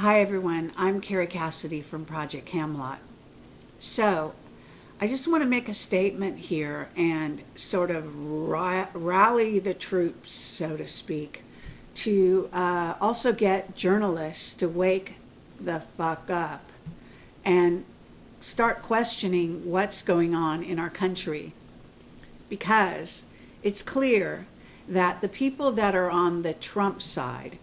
Hi everyone, I'm Kerry Cassidy from Project Camelot. So, I just want to make a statement here and sort of rally the troops, so to speak, to also get journalists to wake the fuck up and start questioning what's going on in our country. Because it's clear that the people that are on the Trump side,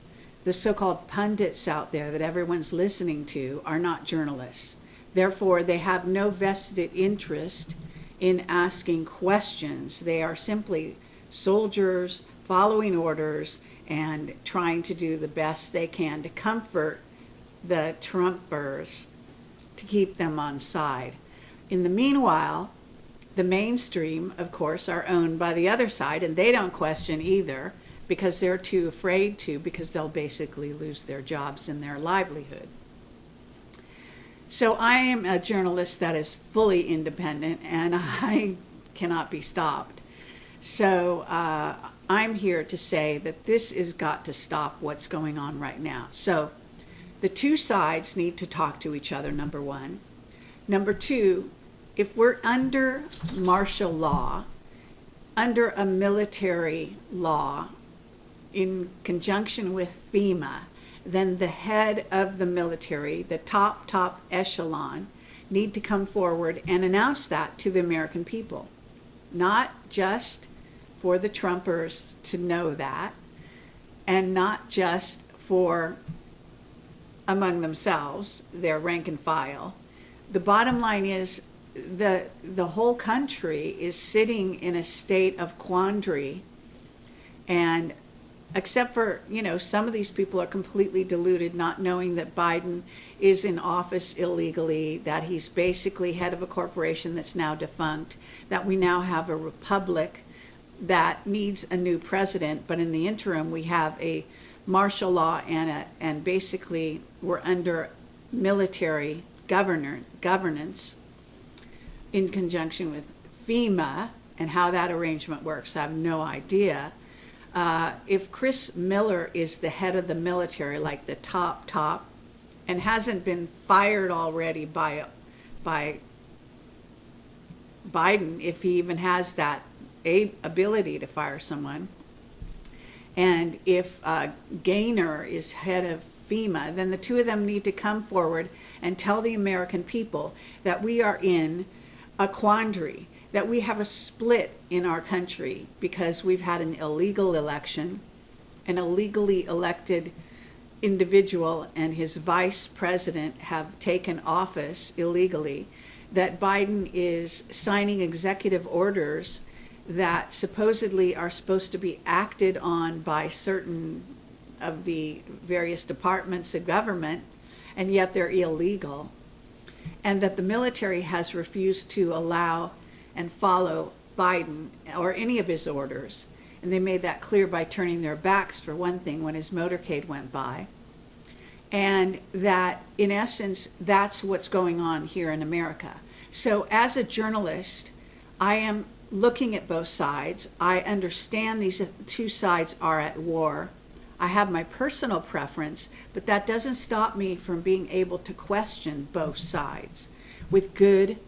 the so-called pundits out there that everyone's listening to, are not journalists. Therefore, they have no vested interest in asking questions. They are simply soldiers following orders and trying to do the best they can to comfort the Trumpers to keep them on side. In the meanwhile, the mainstream, of course, are owned by the other side, and they don't question either because they're too afraid to, because they'll basically lose their jobs and their livelihood. So I am a journalist that is fully independent, and I cannot be stopped. So I'm here to say that this has got to stop what's going on right now. So the two sides need to talk to each other, number one. Number two, if we're under martial law, under a military law, in conjunction with FEMA, then the head of the military, the top echelon, need to come forward and announce that to the American people. Not just for the Trumpers to know that, and not just for among themselves, their rank and file. The bottom line is the whole country is sitting in a state of quandary, and except for, some of these people are completely deluded, not knowing that Biden is in office illegally, that he's basically head of a corporation that's now defunct, that we now have a republic that needs a new president, but in the interim we have a martial law and basically we're under military governance in conjunction with FEMA, and how that arrangement works, I have no idea. If Chris Miller is the head of the military, like the top, and hasn't been fired already by Biden, if he even has that ability to fire someone, and if Gaynor is head of FEMA, then the two of them need to come forward and tell the American people that we are in a quandary, that we have a split in our country because we've had an illegal election, an illegally elected individual and his vice president have taken office illegally, that Biden is signing executive orders that supposedly are supposed to be acted on by certain of the various departments of government, and yet they're illegal, and that the military has refused to allow and follow Biden or any of his orders. And they made that clear by turning their backs, for one thing, when his motorcade went by. And that, in essence, that's what's going on here in America. So as a journalist, I am looking at both sides. I understand these two sides are at war. I have my personal preference, but that doesn't stop me from being able to question both sides with good,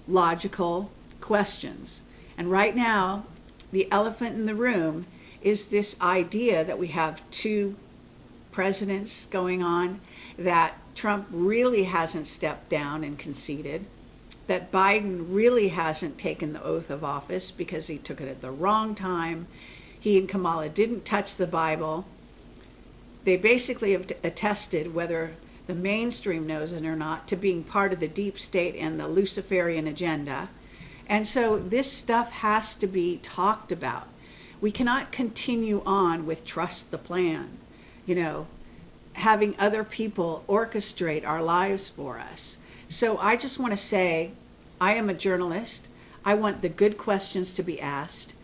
logical questions. And right now, the elephant in the room is this idea that we have two presidents going on, that Trump really hasn't stepped down and conceded, that Biden really hasn't taken the oath of office because he took it at the wrong time. He and Kamala didn't touch the Bible. They basically have attested, whether the mainstream knows it or not, to being part of the deep state and the Luciferian agenda. And so this stuff has to be talked about. We cannot continue on with trust the plan, having other people orchestrate our lives for us. So I just want to say, I am a journalist. I want the good questions to be asked.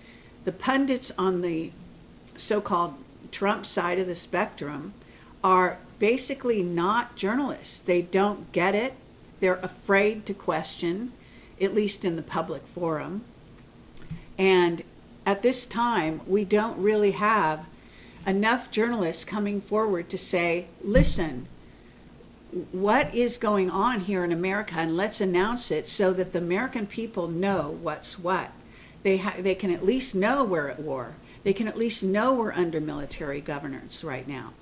The pundits on the so-called Trump side of the spectrum are basically not journalists. They don't get it. They're afraid to question, at least in the public forum. And at this time, we don't really have enough journalists coming forward to say, listen, what is going on here in America, and let's announce it so that the American people know what's what. They can at least know we're at war. They can at least know we're under military governance right now.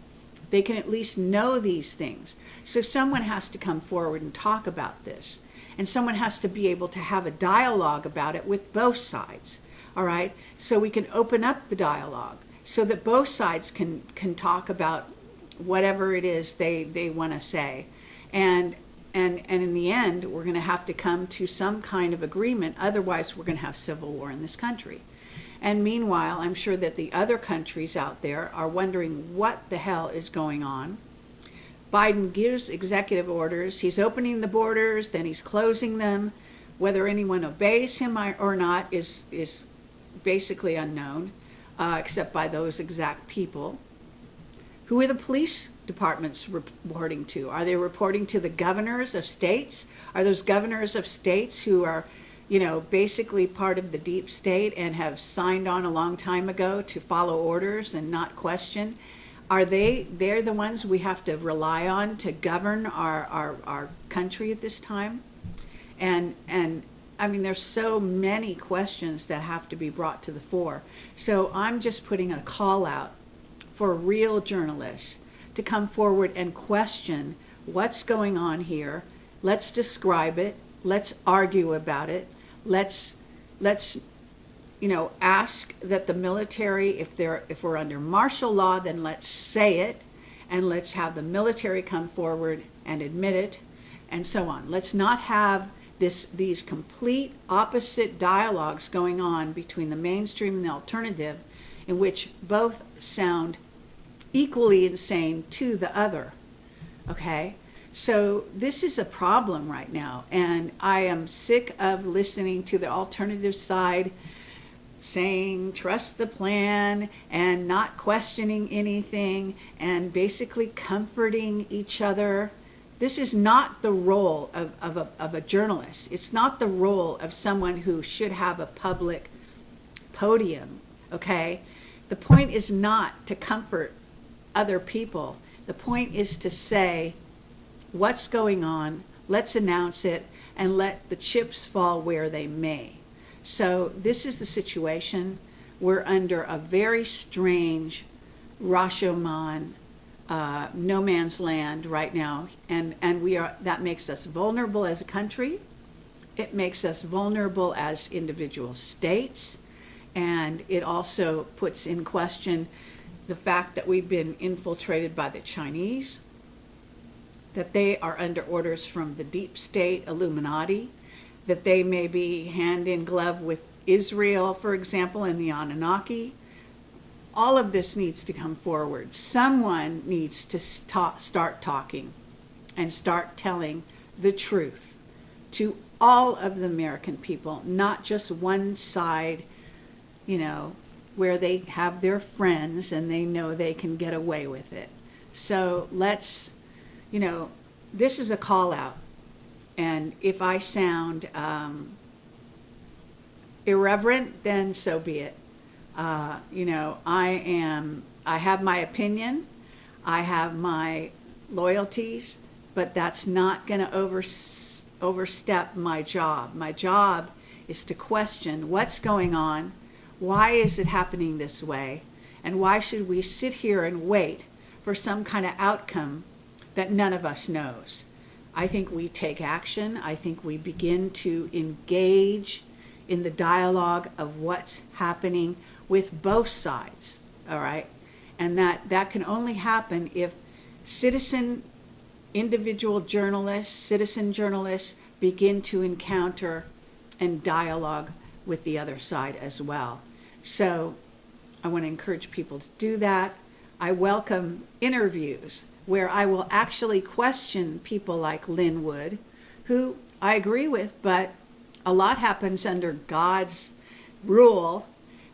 They can at least know these things. So someone has to come forward and talk about this. And someone has to be able to have a dialogue about it with both sides. All right? So we can open up the dialogue so that both sides can talk about whatever it is they want to say. And in the end, we're going to have to come to some kind of agreement. Otherwise, we're going to have civil war in this country. And meanwhile, I'm sure that the other countries out there are wondering what the hell is going on. Biden gives executive orders. He's opening the borders, then he's closing them. Whether anyone obeys him or not is basically unknown, except by those exact people. Who are the police departments reporting to? Are they reporting to the governors of states? Are those governors of states who are, basically part of the deep state and have signed on a long time ago to follow orders and not question? They're the ones we have to rely on to govern our country at this time? And I mean, there's so many questions that have to be brought to the fore. So I'm just putting a call out for real journalists to come forward and question what's going on here. Let's describe it. Let's argue about it. Let's ask that the military, if we're under martial law, then let's say it, and let's have the military come forward and admit it, and so on. Let's not have these complete opposite dialogues going on between the mainstream and the alternative, in which both sound equally insane to the other. Okay? So this is a problem right now, and I am sick of listening to the alternative side saying trust the plan and not questioning anything and basically comforting each other. This is not the role of a journalist. It's not the role of someone who should have a public podium, okay? The point is not to comfort other people. The point is to say what's going on, let's announce it, and let the chips fall where they may. So this is the situation. We're under a very strange Rashomon, no man's land right now, and that makes us vulnerable as a country. It makes us vulnerable as individual states, and it also puts in question the fact that we've been infiltrated by the Chinese, that they are under orders from the deep state Illuminati, that they may be hand in glove with Israel, for example, and the Anunnaki. All of this needs to come forward. Someone needs to start talking and start telling the truth to all of the American people, not just one side, where they have their friends and they know they can get away with it. So let's, this is a call out. And if I sound irreverent, then so be it. I have my opinion, I have my loyalties, but that's not going to overstep my job. My job is to question what's going on, why is it happening this way, and why should we sit here and wait for some kind of outcome that none of us knows. I think we take action. I think we begin to engage in the dialogue of what's happening with both sides, all right? And that can only happen if individual journalists, citizen journalists begin to encounter and dialogue with the other side as well. So I want to encourage people to do that. I welcome interviews where I will actually question people like Lynn Wood, who I agree with, but a lot happens under God's rule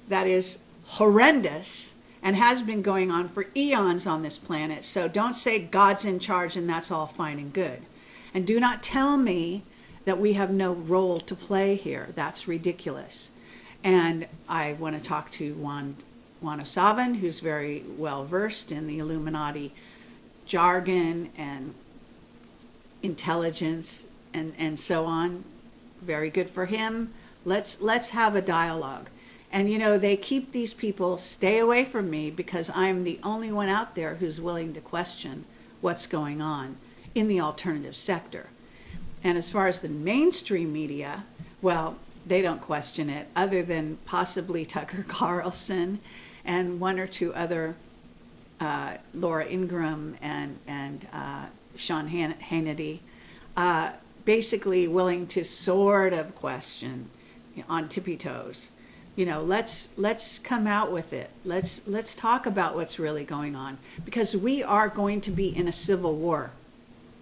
that is horrendous and has been going on for eons on this planet. So don't say God's in charge and that's all fine and good. And do not tell me that we have no role to play here. That's ridiculous. And I want to talk to Juan Osavan, who's very well versed in the Illuminati jargon and intelligence, and so on. Very good for him. Let's have a dialogue. And you know, they keep these people, stay away from me, because I'm the only one out there who's willing to question what's going on in the alternative sector. And as far as the mainstream media, well, they don't question it, other than possibly Tucker Carlson and one or two other, Laura Ingraham and Sean Hannity, basically willing to sort of question on tippy toes. You know, let's come out with it. Let's talk about what's really going on, because we are going to be in a civil war.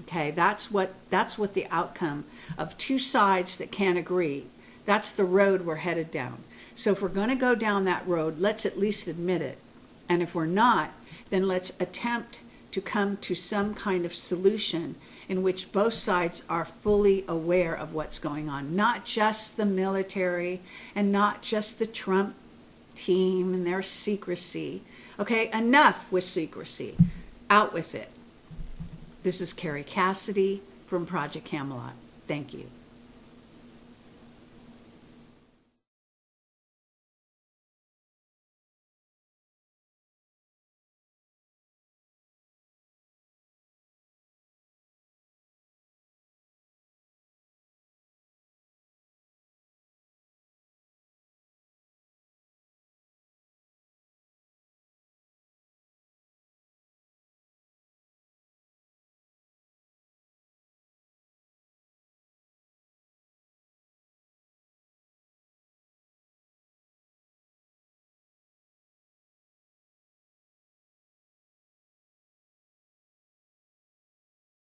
Okay, that's what the outcome of two sides that can't agree. That's the road we're headed down. So if we're going to go down that road, let's at least admit it. And if we're not, then let's attempt to come to some kind of solution in which both sides are fully aware of what's going on. Not just the military and not just the Trump team and their secrecy. Okay, enough with secrecy. Out with it. This is Kerry Cassidy from Project Camelot. Thank you.